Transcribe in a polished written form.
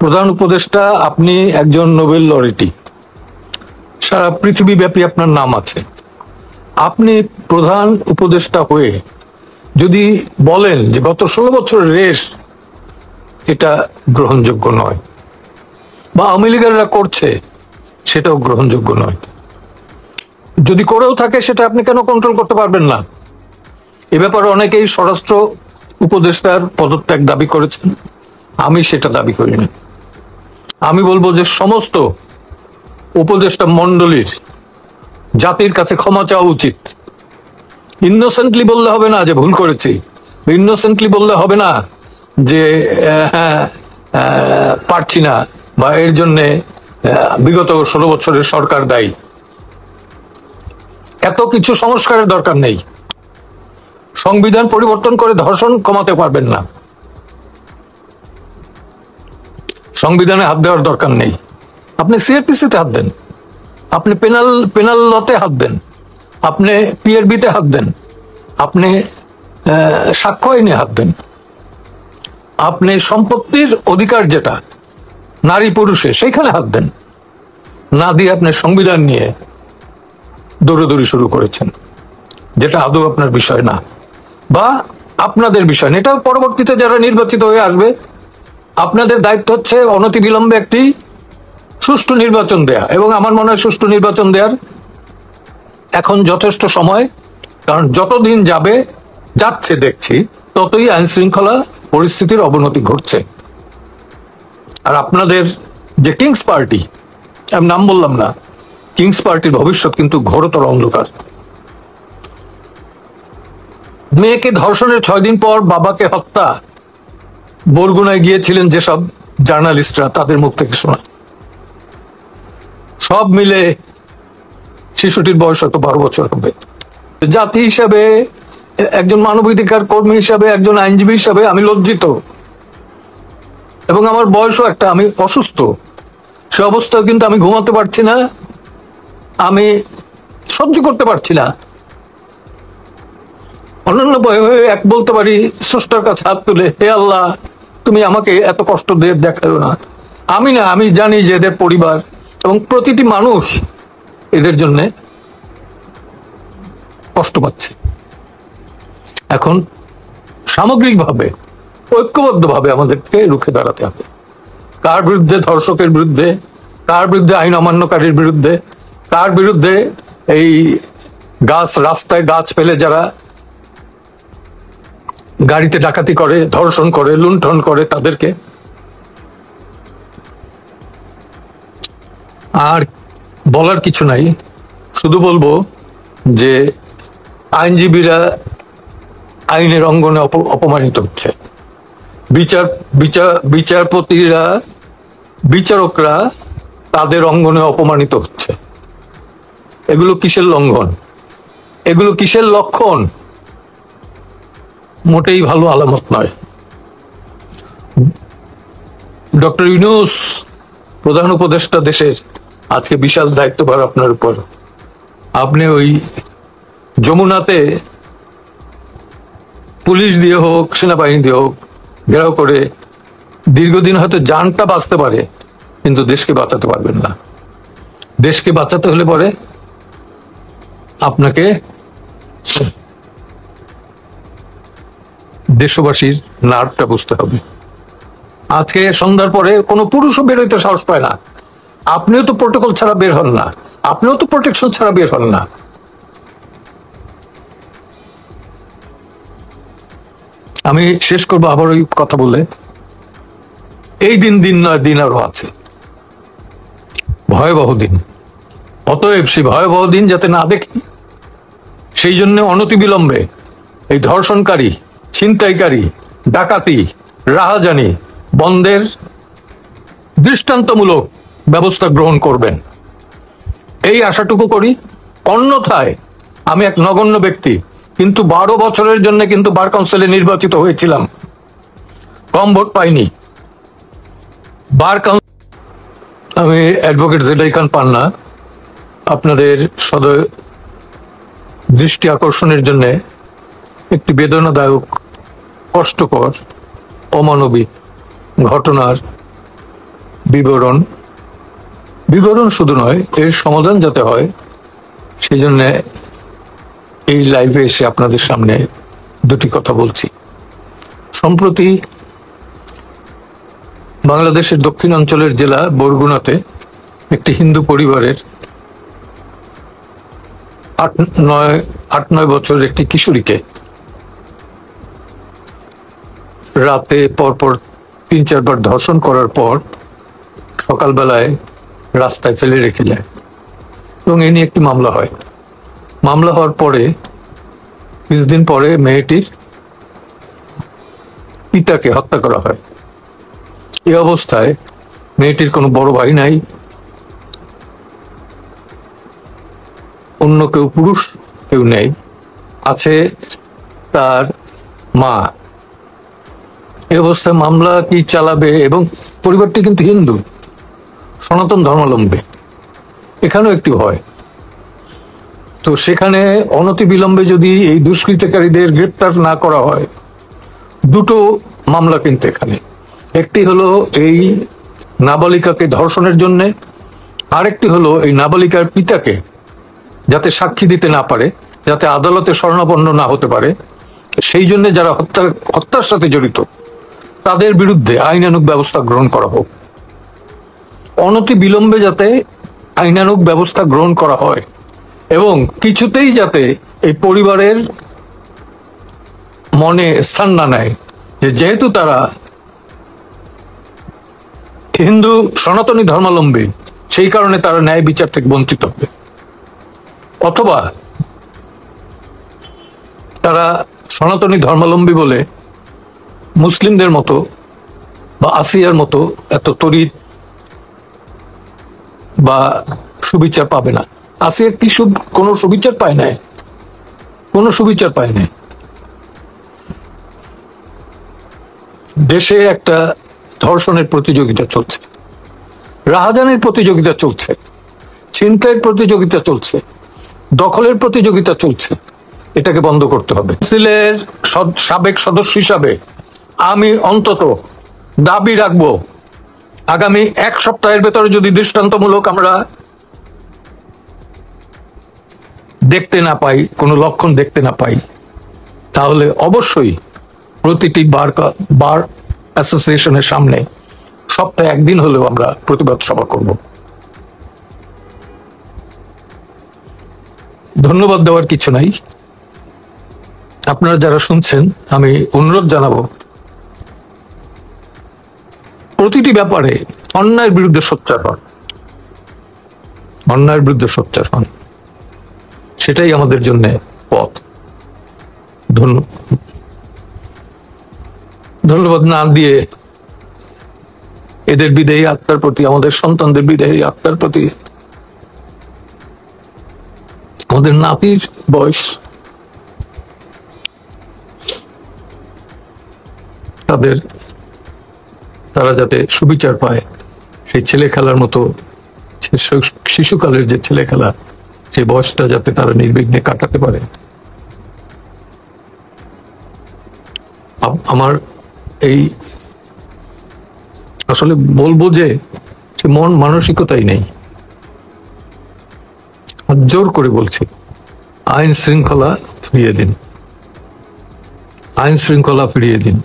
প্রধান উপদেষ্টা, আপনি একজন নোবেল লরেটি, সারা পৃথিবীব্যাপী আপনার নাম আছে। আপনি প্রধান উপদেষ্টা হয়ে যদি বলেন যে গত 16 বছরের রেশ, এটা গ্রহণযোগ্য নয়, বা আওয়ামী লীগেরা করছে, সেটাও গ্রহণযোগ্য নয়। যদি করেও থাকে সেটা আপনি কেন কন্ট্রোল করতে পারবেন না? এ ব্যাপারে অনেকেই স্বরাষ্ট্র উপদেষ্টার পদত্যাগ দাবি করেছেন, আমি সেটা দাবি করি না। আমি বলবো যে সমস্ত উপদেষ্টা মণ্ডলীর জাতির কাছে ক্ষমা চাওয়া উচিত। ইনোসেন্টলি বললে হবে না যে ভুল করেছি, ইনোসেন্টলি বললে হবে না যে হ্যাঁ পারছি না, বা এর জন্যে বিগত 16 বছরের সরকার দায়ী। এত কিছু সংস্কারের দরকার নেই। সংবিধান পরিবর্তন করে ধর্ষণ কমাতে পারবেন না, সংবিধানে হাত দেওয়ার দরকার নেই। আপনি সিআরপিসিতে হাত দেন, আপনি পেনাল লতে হাত দেন, আপনি পিআরবিতে হাত দেন, আপনি সাক্ষ্য আইনে হাত দেন, আপনি সম্পত্তির অধিকার যেটা নারী পুরুষে সেইখানে হাত দেন। না দিয়ে আপনি সংবিধান নিয়ে দৌড়াদৌড়ি শুরু করেছেন, যেটা আদৌ আপনার বিষয় না বা আপনাদের বিষয় না। এটা পরবর্তীতে যারা নির্বাচিত হয়ে আসবে, আপনাদের দায়িত্ব হচ্ছে অনতিবিলম্বে একটি সুষ্ঠু নির্বাচন দেয়া। এবং আমার মনে হয় সুষ্ঠু নির্বাচন দেওয়ার এখন যথেষ্ট সময়, কারণ যতদিন যাচ্ছে দেখছি ততই আইন শৃঙ্খলা পরিস্থিতির অবনতি ঘটছে। আর আপনাদের যে কিংস পার্টি, আমি নাম বললাম না, কিংস পার্টির ভবিষ্যৎ কিন্তু ঘোরতর অন্ধকার। মেয়েকে ধর্ষণের 6 দিন পর বাবাকে হত্যা বরগুনায় গিয়েছিলেন যেসব জার্নালিস্টরা, তাদের মুখ থেকে শোনা। সব মিলে শিশুটির বয়স হয়তো 12 বছর হবে। জাতি হিসাবে, একজন মানবাধিকার কর্মী হিসাবে, একজন আইনজীবী হিসাবে আমি লজ্জিত। এবং আমার বয়সও একটা, আমি অসুস্থ, সে অবস্থায় কিন্তু আমি ঘুমাতে পারছি না, আমি সহ্য করতে পারছি না। অনন্য এক বলতে পারি স্রষ্টার কাছে হাত তুলে, হে আল্লাহ, তুমি আমাকে এত কষ্ট দিয়ে দেখাও না। আমি জানি যে এদের পরিবার এবং প্রতিটি মানুষ এদের জন্য কষ্ট পাচ্ছে। এখন সামগ্রিকভাবে ঐক্যবদ্ধভাবে আমাদেরকে রুখে দাঁড়াতে হবে। কার বিরুদ্ধে? ধর্ষকের বিরুদ্ধে। কার বিরুদ্ধে? আইন অমান্যকারীর বিরুদ্ধে। কার বিরুদ্ধে? এই রাস্তায় গাছ ফেলে যারা গাড়িতে ডাকাতি করে, ধর্ষণ করে, লুণ্ঠন করে, তাদেরকে। আর বলার কিছু নাই, শুধু বলবো যে আইনজীবীরা আইনের অঙ্গনে অপমানিত হচ্ছে, বিচারপতিরা, বিচারকরা তাদের অঙ্গনে অপমানিত হচ্ছে। এগুলো কিসের লঙ্ঘন? এগুলো কিসের লক্ষণ? মোটেই ভালো আলামত নয়। ডক্টর ইউনূস, প্রধান উপদেষ্টা দেশের, আজকে বিশাল দায়িত্বভার আপনার উপর। আপনি ওই যমুনাতে পুলিশ দিয়ে হোক, সেনাবাহিনী দিয়ে হোক, ঘেরাও করে দীর্ঘদিন হয়তো জানটা বাঁচতে পারে, কিন্তু দেশকে বাঁচাতে পারবেন না। দেশকে বাঁচাতে হলে পরে আপনাকে দেশবাসীর নার্ভটা বুঝতে হবে। আজকে সন্ধ্যার পরে কোনো পুরুষও বের হইতে সাহস পায় না। আপনিও তো প্রোটোকল ছাড়া বের হন না, আপনিও তো প্রোটেকশন ছাড়া বের হন না। আমি শেষ করবো আবার ওই কথা বলে, এই দিন নয়, দিন আরো আছে, ভয়াবহ দিন। অতএব সেই ভয়াবহ দিন যাতে না দেখি, সেই জন্য অনতিবিলম্বে এই ধর্ষণকারী, ছিনতাইকারী, ডাকাতি, রাহাজানি বন্ধের দৃষ্টান্তমূলক ব্যবস্থা গ্রহণ করবেন, এই আশাটুকু করি। অন্যথায় আমি এক নগণ্য ব্যক্তি, কিন্তু 12 বছরের জন্য কিন্তু বার কাউন্সিলে নির্বাচিত হয়েছিলাম, কম ভোট পাইনি। আমি অ্যাডভোকেট জেডাই খান পান্না, আপনাদের সদয় দৃষ্টি আকর্ষণের জন্য একটি বেদনাদায়ক, কষ্টকর, অমানবিক ঘটনার বিবরণ বিবরণ শুধু নয়, এর সমাধান যাতে হয় সেই জন্য এই লাইভে এসে আপনাদের সামনে দুটি কথা বলছি। সম্প্রতি বাংলাদেশের দক্ষিণাঞ্চলের জেলা বরগুনাতে একটি হিন্দু পরিবারের 8-9 বছর একটি কিশোরীকে রাতে পরপর 3-4 বার ধর্ষণ করার পর সকালবেলায় রাস্তায় ফেলে রেখে যায় এবং এ নিয়ে একটি মামলা হয়। মামলা হওয়ার পরে কিছুদিন পরে মেয়েটির পিতাকে হত্যা করা হয়। এই অবস্থায় মেয়েটির কোনো বড় ভাই নাই, অন্য কেউ পুরুষ কেউ নেই, আছে তার মা। এই অবস্থায় মামলা কি চালাবে? এবং পরিবারটি কিন্তু হিন্দু, সনাতন ধর্মাবলম্বী, এখানেও একটি ভয়। তো সেখানে অনতিবিলম্বে যদি এই দুষ্কৃতকারীদের গ্রেপ্তার না করা হয়, দুটো মামলা কিন্তু এখানে, একটি হলো এই নাবালিকাকে ধর্ষণের জন্য, আরেকটি হলো এই নাবালিকার পিতাকে যাতে সাক্ষী দিতে না পারে, যাতে আদালতে শরণাপন্ন না হতে পারে, সেই জন্য যারা হত্যার সাথে জড়িত তাদের বিরুদ্ধে আইনানুগ ব্যবস্থা গ্রহণ করা হোক। অনতি বিলম্বে যাতে আইনানুগ ব্যবস্থা গ্রহণ করা হয় এবং কিছুতেই যাতে এই পরিবারের মনে স্থান না নেয় যে যেহেতু তারা হিন্দু সনাতনী ধর্মাবলম্বী সেই কারণে তারা ন্যায় বিচার থেকে বঞ্চিত হবে, অথবা তারা সনাতনী ধর্মাবলম্বী বলে মুসলিমদের মতো বা আসিয়ার মতো এত তড়িৎ বা সুবিচার পাবে না। আসিয়া কি কোনো সুবিচার পায় না, কোনো সুবিচার পায় না। দেশে একটা ধর্ষণের প্রতিযোগিতা চলছে, রাহাজানির প্রতিযোগিতা চলছে, ছিনতাইয়ের প্রতিযোগিতা চলছে, দখলের প্রতিযোগিতা চলছে। এটাকে বন্ধ করতে হবে। কাউন্সিলের সাবেক সদস্য হিসাবে আমি অন্তত দাবি রাখবো, আগামী 1 সপ্তাহের ভেতরে যদি দৃষ্টান্তমূলক আমরা দেখতে না পাই, কোনো লক্ষণ দেখতে না পাই, তাহলে অবশ্যই প্রতিটি বার অ্যাসোসিয়েশনের সামনে সপ্তাহে 1 দিন হলেও আমরা প্রতিবাদ সভা করব। ধন্যবাদ দেওয়ার কিছু নাই। আপনারা যারা শুনছেন, আমি অনুরোধ জানাবো প্রতিটি ব্যাপারে অন্যায়ের বিরুদ্ধে সোচ্চার হন, অন্যায়ের বিরুদ্ধে সোচ্চার হন, সেটাই আমাদের জন্য পথ। ধন্যবাদ না দিয়ে এদের বিদেহী আত্মার প্রতি, আমাদের সন্তানদের বিদেহী আত্মার প্রতি, আমাদের নাতির বয়স, তারা যাতে সুবিচার পায়, সেই ছেলে খেলার মতো, শিশুকালের যে ছেলে খেলা, যে বয়সটা যাতে তারা নির্বিঘ্নে কাটাতে পারে। আমার এই আসলে বলবো যে মন মানসিকতাই নেই, জোর করে বলছি, আইন শৃঙ্খলা ফিরিয়ে দিন, আইন শৃঙ্খলা ফিরিয়ে দিন।